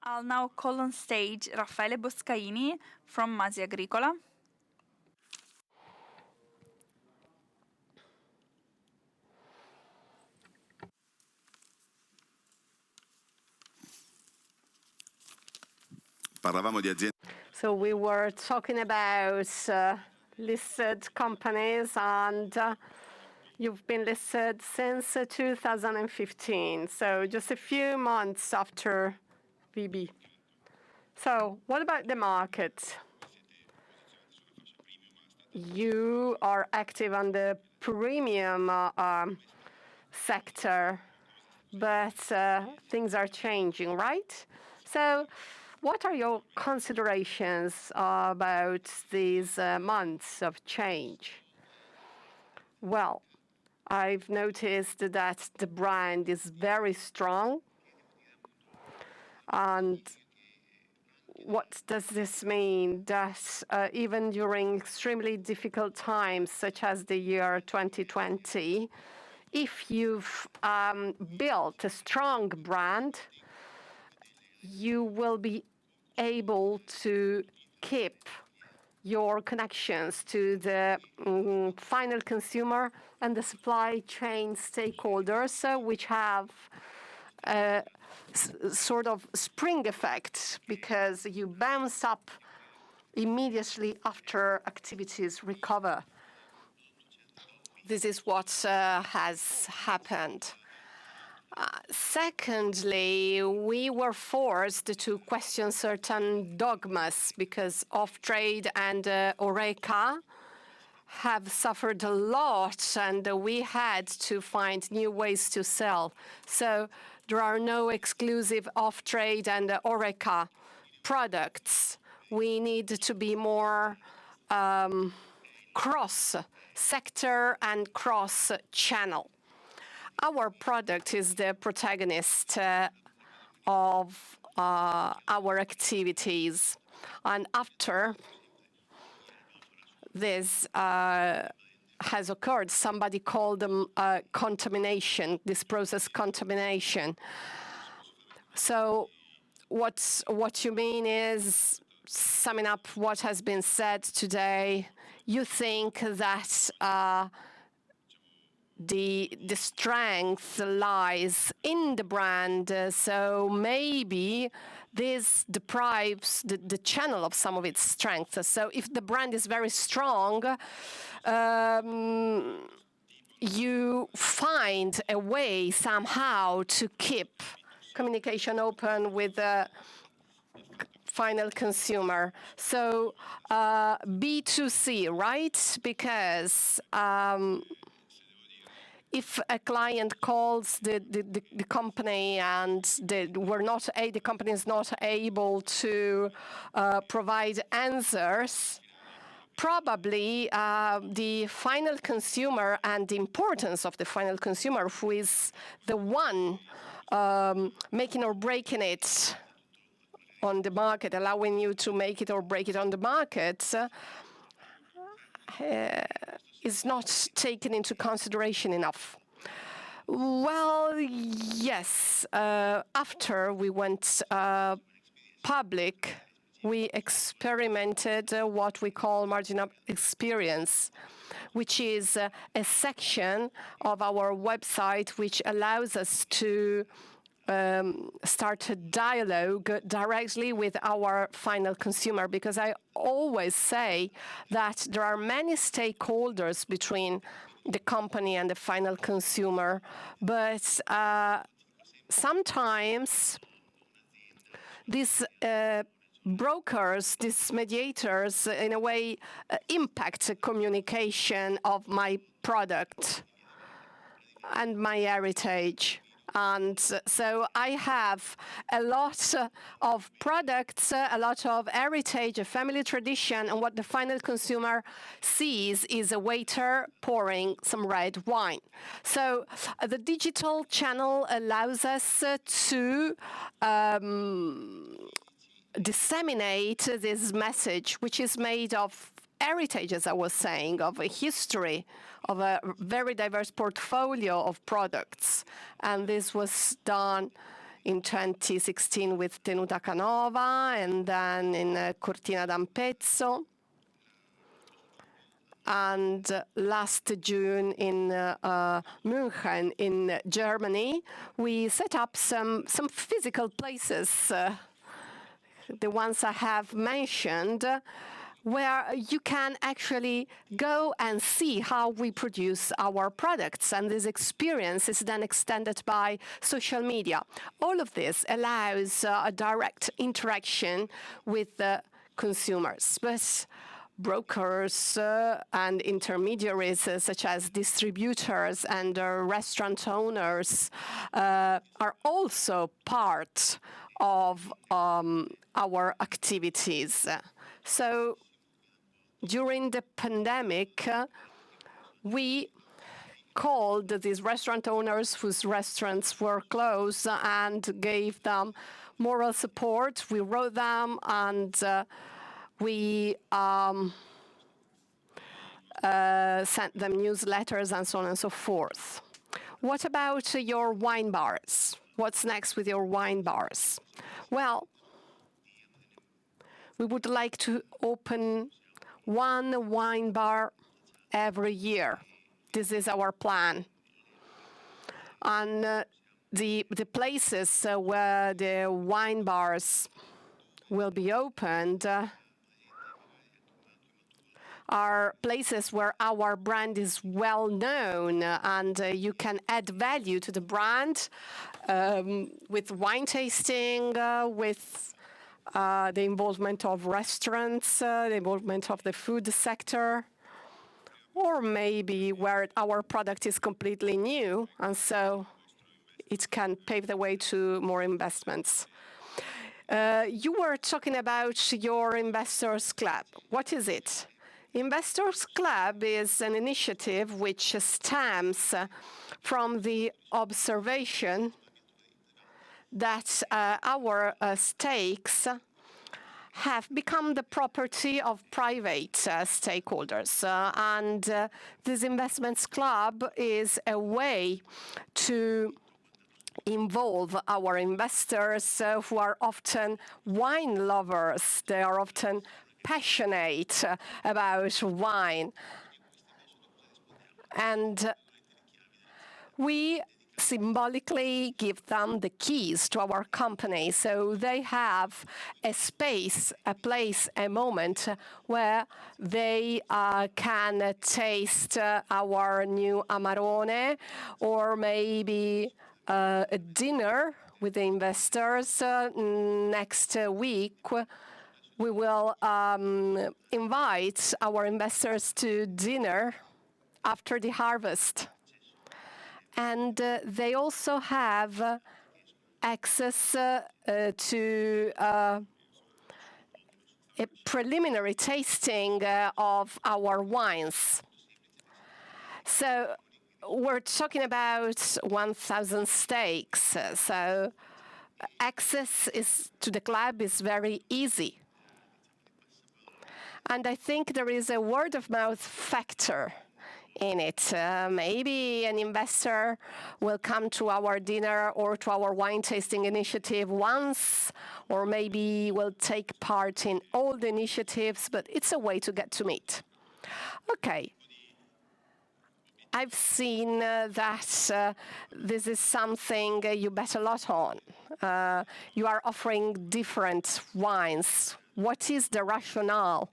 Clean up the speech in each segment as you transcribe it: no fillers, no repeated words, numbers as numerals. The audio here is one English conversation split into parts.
I'll now call on stage Raffaele Boscaini from Masi Agricola. So we were talking about listed companies, and you've been listed since 2015, so just a few months after VB. So what about the market? You are active on the premium sector, but things are changing, right? So what are your considerations about these months of change? Well, I've noticed that the brand is very strong. And what does this mean? That even during extremely difficult times, such as the year 2020, if you've built a strong brand, you will be able to keep your connections to the final consumer and the supply chain stakeholders, which have a sort of spring effect, because you bounce up immediately after activities recover. This is what has happened. Secondly, we were forced to question certain dogmas because off-trade and HoReCa have suffered a lot, and we had to find new ways to sell. So there are no exclusive off-trade and HoReCa products. We need to be more cross-sector and cross-channel. Our product is the protagonist of our activities. And after this has occurred, somebody called them contamination, this process contamination. So what you mean is, summing up what has been said today, you think that the strength lies in the brand, so maybe this deprives the channel of some of its strength. So if the brand is very strong, you find a way somehow to keep communication open with the final consumer. So B2C, right? Because if a client calls the company and the company is not able to provide answers, probably the final consumer and the importance of the final consumer, who is the one making or breaking it on the market, allowing you to make it or break it on the market, is not taken into consideration enough. Well, yes. After we went public, we experimented what we call margin of experience, which is a section of our website which allows us to start a dialogue directly with our final consumer, because I always say that there are many stakeholders between the company and the final consumer, but sometimes these brokers, these mediators, in a way, impact the communication of my product and my heritage. And so I have a lot of products, a lot of heritage, a family tradition, and what the final consumer sees is a waiter pouring some red wine. So the digital channel allows us to disseminate this message, which is made of heritage, as I was saying, of a history, of a very diverse portfolio of products. And this was done in 2016 with Tenuta Canova, and then in Cortina d'Ampezzo. And last June in München in Germany, we set up some physical places, the ones I have mentioned, where you can actually go and see how we produce our products. And this experience is then extended by social media. All of this allows a direct interaction with the consumers. But brokers and intermediaries, such as distributors and restaurant owners, are also part of our activities. So during the pandemic, we called these restaurant owners whose restaurants were closed and gave them moral support. We wrote them and we sent them newsletters and so on and so forth. What about your wine bars? What's next with your wine bars? Well, we would like to open one wine bar every year. This is our plan. And the places where the wine bars will be opened are places where our brand is well known, and you can add value to the brand with wine tasting, with the involvement of restaurants, the involvement of the food sector, or maybe where our product is completely new, and so it can pave the way to more investments. You were talking about your Investors Club. What is it? Investors Club is an initiative which stems from the observation that our stakes have become the property of private stakeholders. And this Investments Club is a way to involve our investors who are often wine lovers. They are often passionate about wine. And we symbolically give them the keys to our company, so they have a space, a place, a moment where they can taste our new Amarone, or maybe a dinner with the investors. Next week, we will invite our investors to dinner after the harvest. And they also have access to a preliminary tasting of our wines. So we're talking about 1,000 stakes. So access to the club is very easy. And I think there is a word-of-mouth factor in it. Maybe an investor will come to our dinner or to our wine tasting initiative once, or maybe will take part in all the initiatives, but it's a way to get to meet. Okay. I've seen that this is something you bet a lot on. You are offering different wines. What is the rationale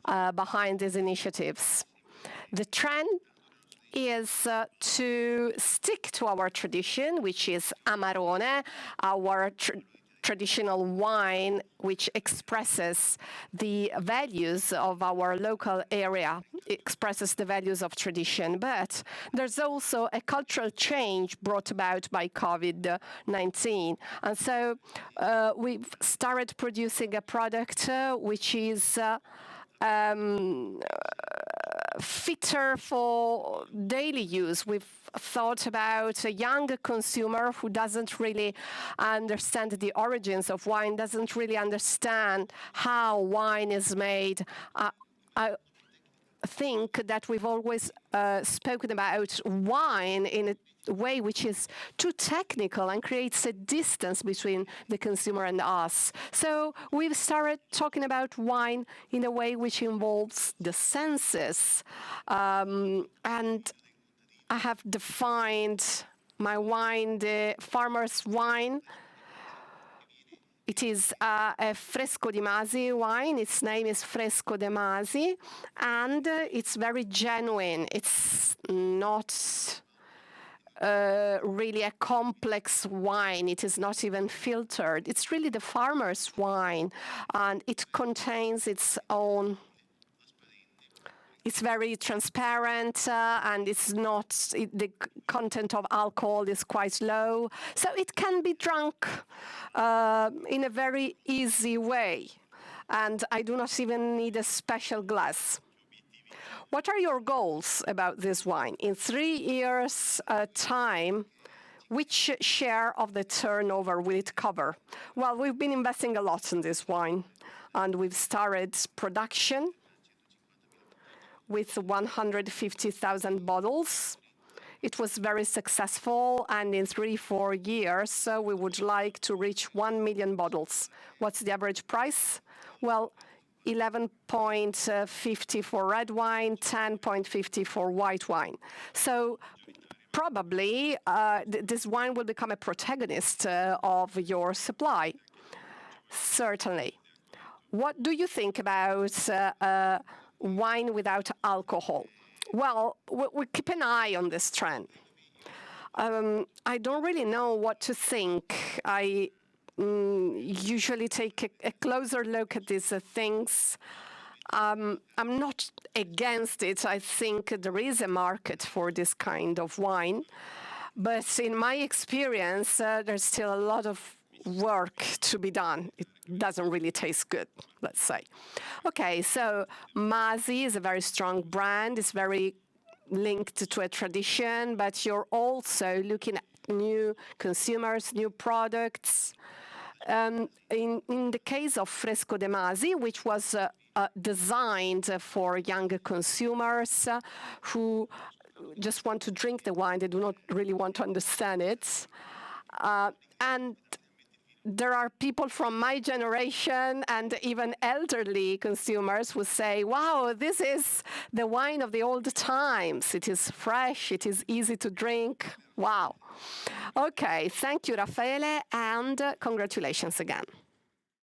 behind these initiatives? The trend is to stick to our tradition, which is Amarone, our traditional wine, which expresses the values of our local area, expresses the values of tradition. But there's also a cultural change brought about by COVID-19. And so we've started producing a product which is fitter for daily use. We've thought about a younger consumer who doesn't really understand the origins of wine, doesn't really understand how wine is made. I think that we've always spoken about wine in way which is too technical and creates a distance between the consumer and us. So we've started talking about wine in a way which involves the senses. And I have defined my wine, the farmer's wine. It is a Fresco di Masi wine. Its name is Fresco di Masi, and it's very genuine. It's not really a complex wine. It is not even filtered. It's really the farmer's wine, and it contains its own. It's very transparent, and it's not, the content of alcohol is quite low. So it can be drunk in a very easy way. And I do not even need a special glass. What are your goals about this wine? In 3 years' time, which share of the turnover will it cover? Well, we've been investing a lot in this wine, and we've started production with 150,000 bottles. It was very successful, and in 3-4 years, we would like to reach 1 million bottles. What's the average price? Well, 11.50 for red wine, 10.50 for white wine. So probably this wine will become a protagonist of your supply, certainly. What do you think about wine without alcohol? Well, we keep an eye on this trend. I don't really know what to think. I usually take a closer look at these things. I'm not against it. I think there is a market for this kind of wine. But in my experience, there's still a lot of work to be done. It doesn't really taste good, let's say. Okay, so Masi is a very strong brand. It's very linked to a tradition, but you're also looking at new consumers, new products. In the case of Fresco di Masi, which was designed for younger consumers who just want to drink the wine, they do not really want to understand it. And there are people from my generation and even elderly consumers who say, wow, this is the wine of the old times. It is fresh, it is easy to drink. Wow. Okay, thank you, Raffaele, and congratulations again.